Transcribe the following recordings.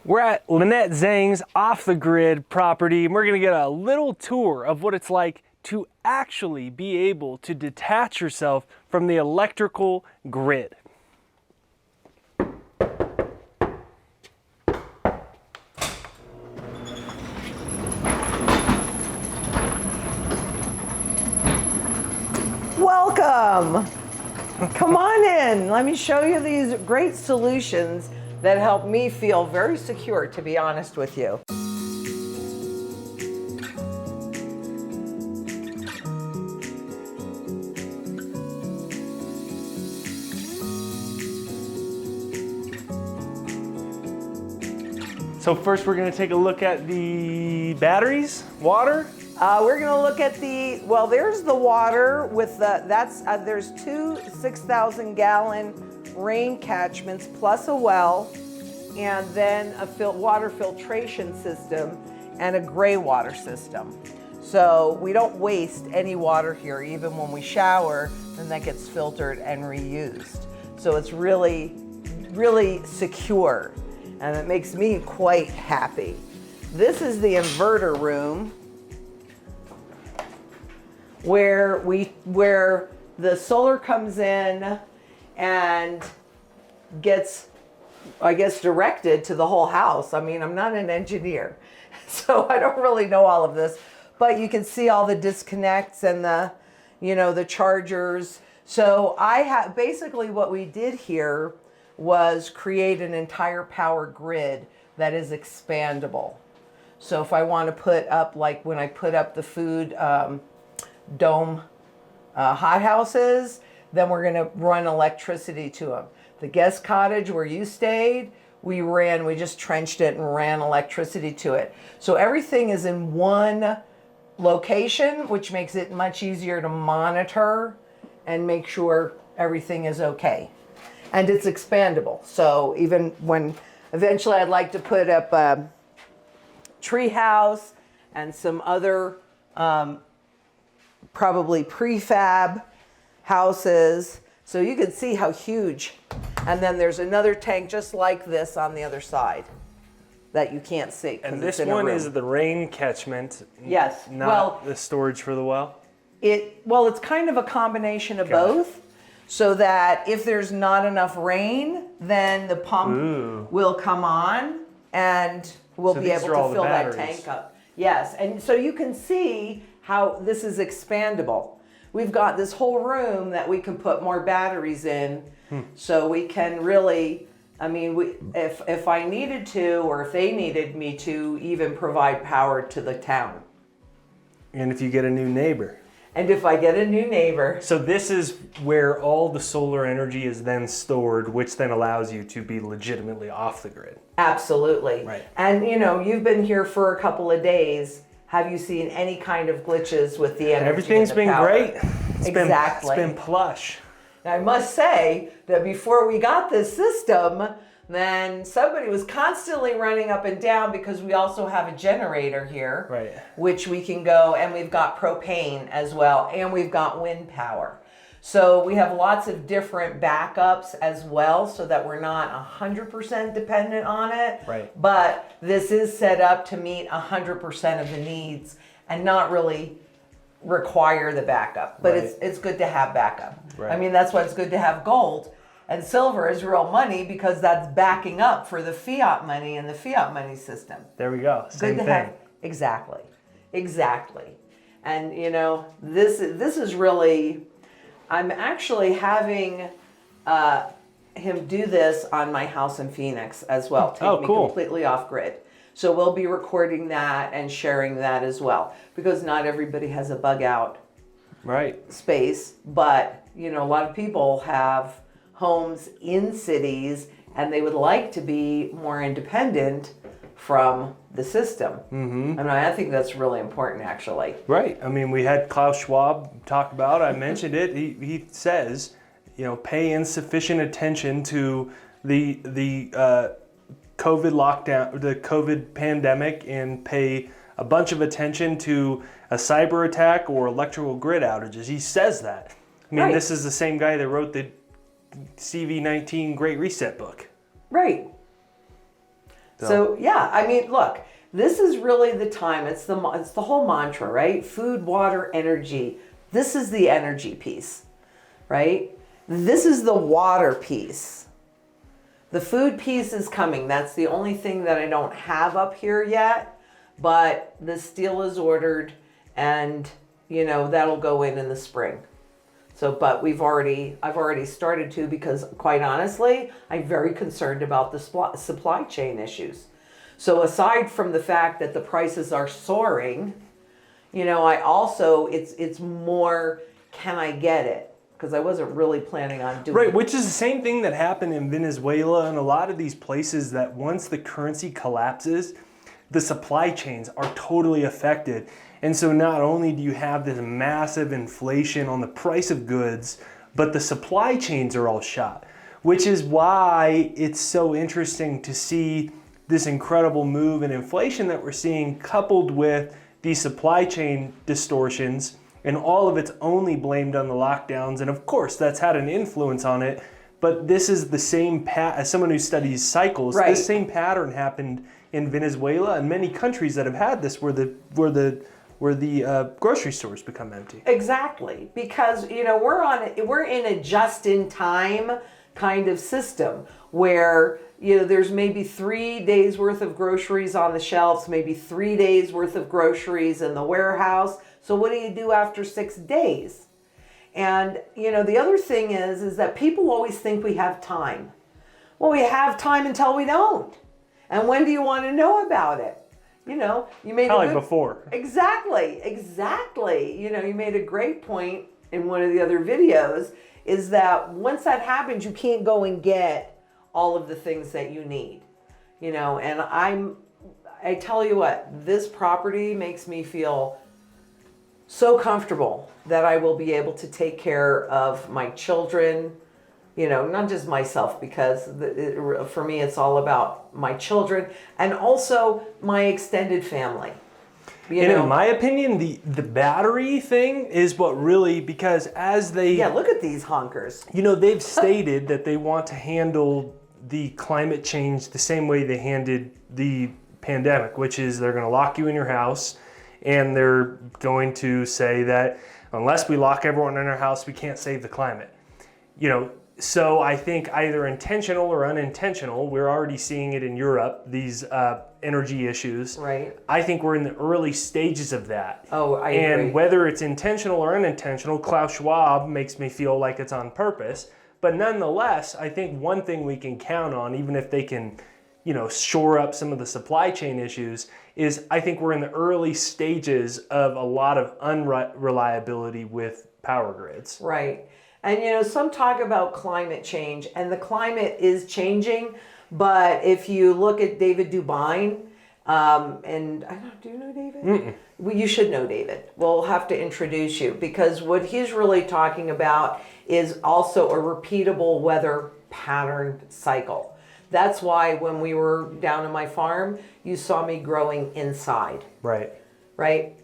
We're at Lynette Zang's off-the-grid property, and we're gonna get a little tour of what it's like to actually be able to detach yourself from the electrical grid. Welcome. Come on in. Let me show you these great solutions that help me feel very secure, to be honest with you. So first we're gonna take a look at the batteries, water. We're going to look at well, there's the water with there's two 6,000 gallon rain catchments plus a well, and then a water filtration system and a gray water system. So we don't waste any water here, even when we shower, then that gets filtered and reused. So it's really, really secure, and it makes me quite happy. This is the inverter room, where the solar comes in and gets, I guess, directed to the whole house. I mean, I'm not an engineer, so I don't really know all of this, but you can see all the disconnects and the chargers. So basically what we did here was create an entire power grid that is expandable. So if I want to put up, like when I put up the food, dome hot houses, then we're going to run electricity to them. The guest cottage where you stayed, we just trenched it and ran electricity to it. So everything is in one location, which makes it much easier to monitor and make sure everything is okay. And it's expandable. So even when eventually I'd like to put up a tree house and some other probably prefab houses. So you can see how huge. And then there's another tank just like this on the other side that you can't see. And this one is the rain catchment. Yes. Not the storage for the well? It's kind of a combination of both, so that if there's not enough rain, then the pump will come on and we'll be able to fill that tank up. Yes, and so you can see how this is expandable. We've got this whole room that we can put more batteries in, so we can really, I mean, if I needed to, or if they needed me to, even provide power to the town. And if you get a new neighbor. And if I get a new neighbor. So this is where all the solar energy is then stored, which then allows you to be legitimately off the grid. Absolutely. Right. And you've been here for a couple of days. Have you seen any kind of glitches with the energy? Everything's been power? great. Exactly. It's been plush. I must say that before we got this system, then somebody was constantly running up and down, because we also have a generator here, right, which we can go, and we've got propane as well, and we've got wind power. So we have lots of different backups as well, so that we're not 100% dependent on it. Right. But this is set up to meet 100% of the needs and not really require the backup. But right, it's good to have backup. Right. I mean, that's why it's good to have gold. And silver is real money, because that's backing up for the fiat money and the fiat money system. There we go. Same thing. Exactly. And this is really, I'm actually having him do this on my house in Phoenix as well. Take me completely off grid. So we'll be recording that and sharing that as well, because not everybody has a bug out space, but a lot of people have homes in cities and they would like to be more independent from the system. Mm-hmm. I mean, I think that's really important, actually. Right. I mean, we had Klaus Schwab talk about, I mentioned it, he says, pay insufficient attention to the COVID lockdown, the COVID pandemic, and pay a bunch of attention to a cyber attack or electrical grid outages. He says that. I mean, This is the same guy that wrote the CV-19 Great Reset book. Right. So yeah, I mean, look, this is really the time. It's the whole mantra, right? Food, water, energy. This is the energy piece, right? This is the water piece. The food piece is coming. That's the only thing that I don't have up here yet, but the steel is ordered, and that'll go in the spring. So, but I've already started to, because quite honestly, I'm very concerned about the supply chain issues. So aside from the fact that the prices are soaring, I also, it's more, can I get it? Because I wasn't really planning on doing Right, which is the same thing that happened in Venezuela and a lot of these places, that once the currency collapses, the supply chains are totally affected. And so not only do you have this massive inflation on the price of goods, but the supply chains are all shot, which is why it's so interesting to see this incredible move in inflation that we're seeing, coupled with these supply chain distortions, and all of it's only blamed on the lockdowns. And of course, that's had an influence on it. But this is the same as someone who studies cycles, right. This same pattern happened in Venezuela and many countries that have had this, where the grocery stores become empty. Exactly, because we're in a just-in-time kind of system where there's maybe 3 days worth of groceries on the shelves, maybe 3 days worth of groceries in the warehouse. So what do you do after 6 days? And the other thing is that people always think we have time. Well, we have time until we don't. And when do you want to know about it? You made Probably before. Exactly. You made a great point in one of the other videos, is that once that happens, you can't go and get all of the things that you need. And I tell you what, this property makes me feel so comfortable that I will be able to take care of my children, not just myself, because for me it's all about my children and also my extended family. In my opinion, the battery thing is what really, because as they... Yeah, look at these honkers. They've stated that they want to handle the climate change the same way they handled the pandemic, which is they're going to lock you in your house, and they're going to say that unless we lock everyone in our house, we can't save the climate. So I think either intentional or unintentional, we're already seeing it in Europe, these energy issues. Right. I think we're in the early stages of that. Oh, I agree. And whether it's intentional or unintentional, Klaus Schwab makes me feel like it's on purpose. But nonetheless, I think one thing we can count on, even if they can, shore up some of the supply chain issues, is I think we're in the early stages of a lot of unreliability with power grids. Right. And some talk about climate change, and the climate is changing. But if you look at David Dubine, and I don't know, do you know David? Mm-mm. Well, you should know David. We'll have to introduce you, because what he's really talking about is also a repeatable weather pattern cycle. That's why when we were down in my farm, you saw me growing inside. Right. Right?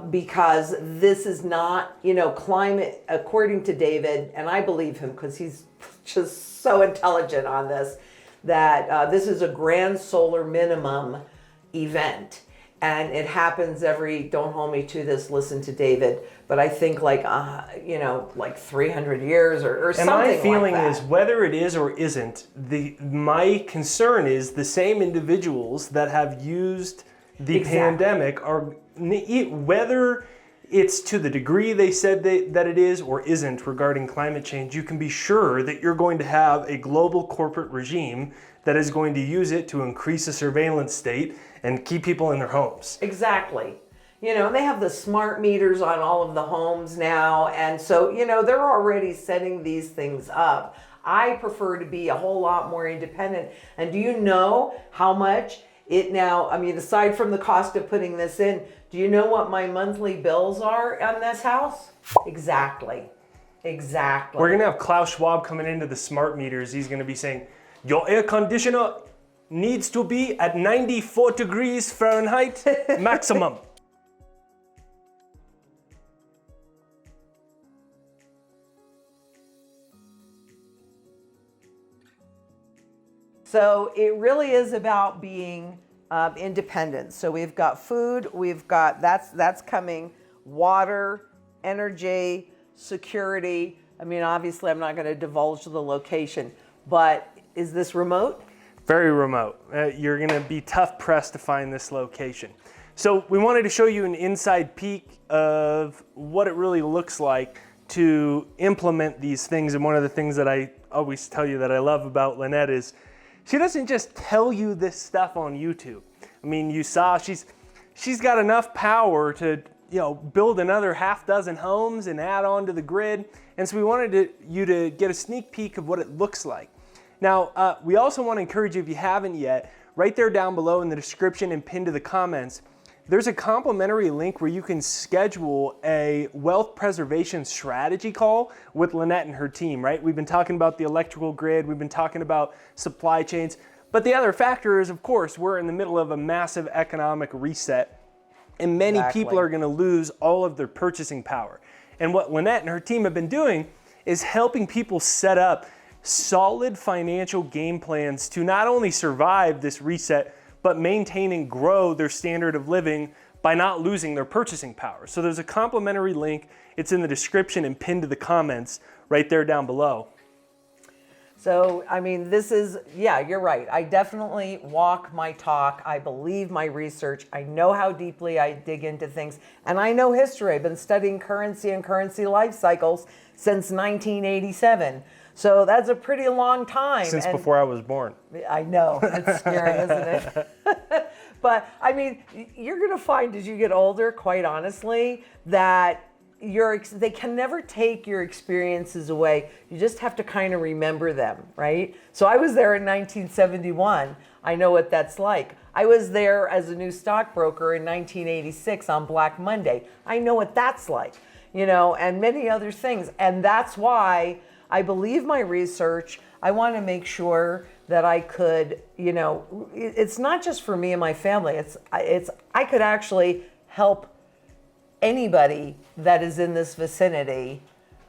Because this is not, climate, according to David, and I believe him because he's just so intelligent on this, that this is a grand solar minimum event. And it happens don't hold me to this, listen to David, but I think like 300 years or something like that. And my feeling is, whether it is or isn't, my concern is the same individuals that have used the pandemic are, whether it's to the degree they said that it is or isn't regarding climate change, you can be sure that you're going to have a global corporate regime that is going to use it to increase the surveillance state and keep people in their homes. Exactly. They have the smart meters on all of the homes now. And so, they're already setting these things up. I prefer to be a whole lot more independent. And do you know how much it now, aside from the cost of putting this in, do you know what my monthly bills are on this house? Exactly. We're going to have Klaus Schwab coming into the smart meters. He's going to be saying, your air conditioner needs to be at 94 degrees Fahrenheit maximum. So it really is about being independent. So we've got food, we've got, that's coming, water, energy, security. I mean, obviously I'm not going to divulge the location, but is this remote? Very remote. You're going to be tough pressed to find this location. So we wanted to show you an inside peek of what it really looks like to implement these things. And one of the things that I always tell you that I love about Lynette is she doesn't just tell you this stuff on YouTube. I mean, you saw she's got enough power to, you know, build another half dozen homes and add on to the grid. And so we wanted you to get a sneak peek of what it looks like. Now, we also want to encourage you, if you haven't yet, right there down below in the description and pinned to the comments, there's a complimentary link where you can schedule a wealth preservation strategy call with Lynette and her team, right? We've been talking about the electrical grid, we've been talking about supply chains, but the other factor is, of course, we're in the middle of a massive economic reset, and many people are going to lose all of their purchasing power. And what Lynette and her team have been doing is helping people set up solid financial game plans to not only survive this reset, but maintain and grow their standard of living by not losing their purchasing power. So there's a complimentary link. It's in the description and pinned to the comments right there down below. So, I mean, this is, yeah, you're right. I definitely walk my talk. I believe my research. I know how deeply I dig into things. And I know history. I've been studying currency and currency life cycles since 1987. So that's a pretty long time. Since before I was born. I know. It's scary, isn't it? But, I mean, you're going to find as you get older, quite honestly, that they can never take your experiences away. You just have to kind of remember them, right? So I was there in 1971. I know what that's like. I was there as a new stockbroker in 1986 on Black Monday. I know what that's like, you know, and many other things. And that's why I believe my research. I want to make sure that I could, you know, it's not just for me and my family. I could actually help anybody that is in this vicinity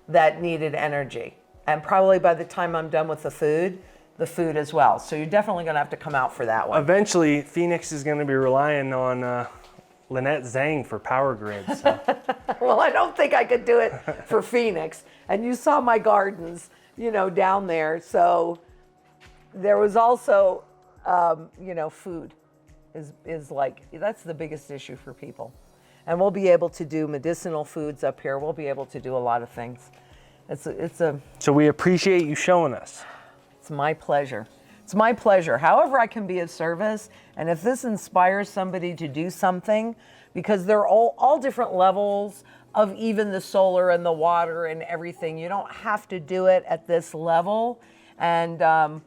that needed energy. And probably by the time I'm done with the food as well. So you're definitely going to have to come out for that one. Eventually, Phoenix is going to be relying on Lynette Zang for power grids. So. Well, I don't think I could do it for Phoenix. And you saw my gardens, you know, down there. So there was also, you know, food is like, that's the biggest issue for people. And we'll be able to do medicinal foods up here. We'll be able to do a lot of things. So we appreciate you showing us. It's my pleasure. It's my pleasure. However I can be of service, and if this inspires somebody to do something, because they're all different levels of even the solar and the water and everything. You don't have to do it at this level. And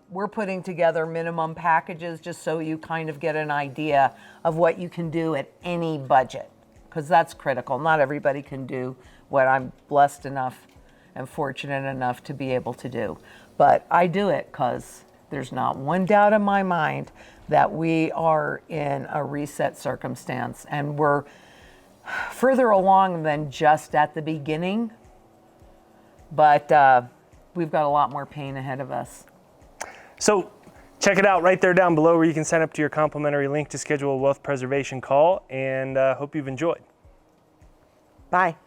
we're putting together minimum packages just so you kind of get an idea of what you can do at any budget, because that's critical. Not everybody can do what I'm blessed enough and fortunate enough to be able to do. But I do it because there's not one doubt in my mind that we are in a reset circumstance, and we're further along than just at the beginning, but we've got a lot more pain ahead of us. So check it out right there down below where you can sign up to your complimentary link to schedule a wealth preservation call, and hope you've enjoyed. Bye.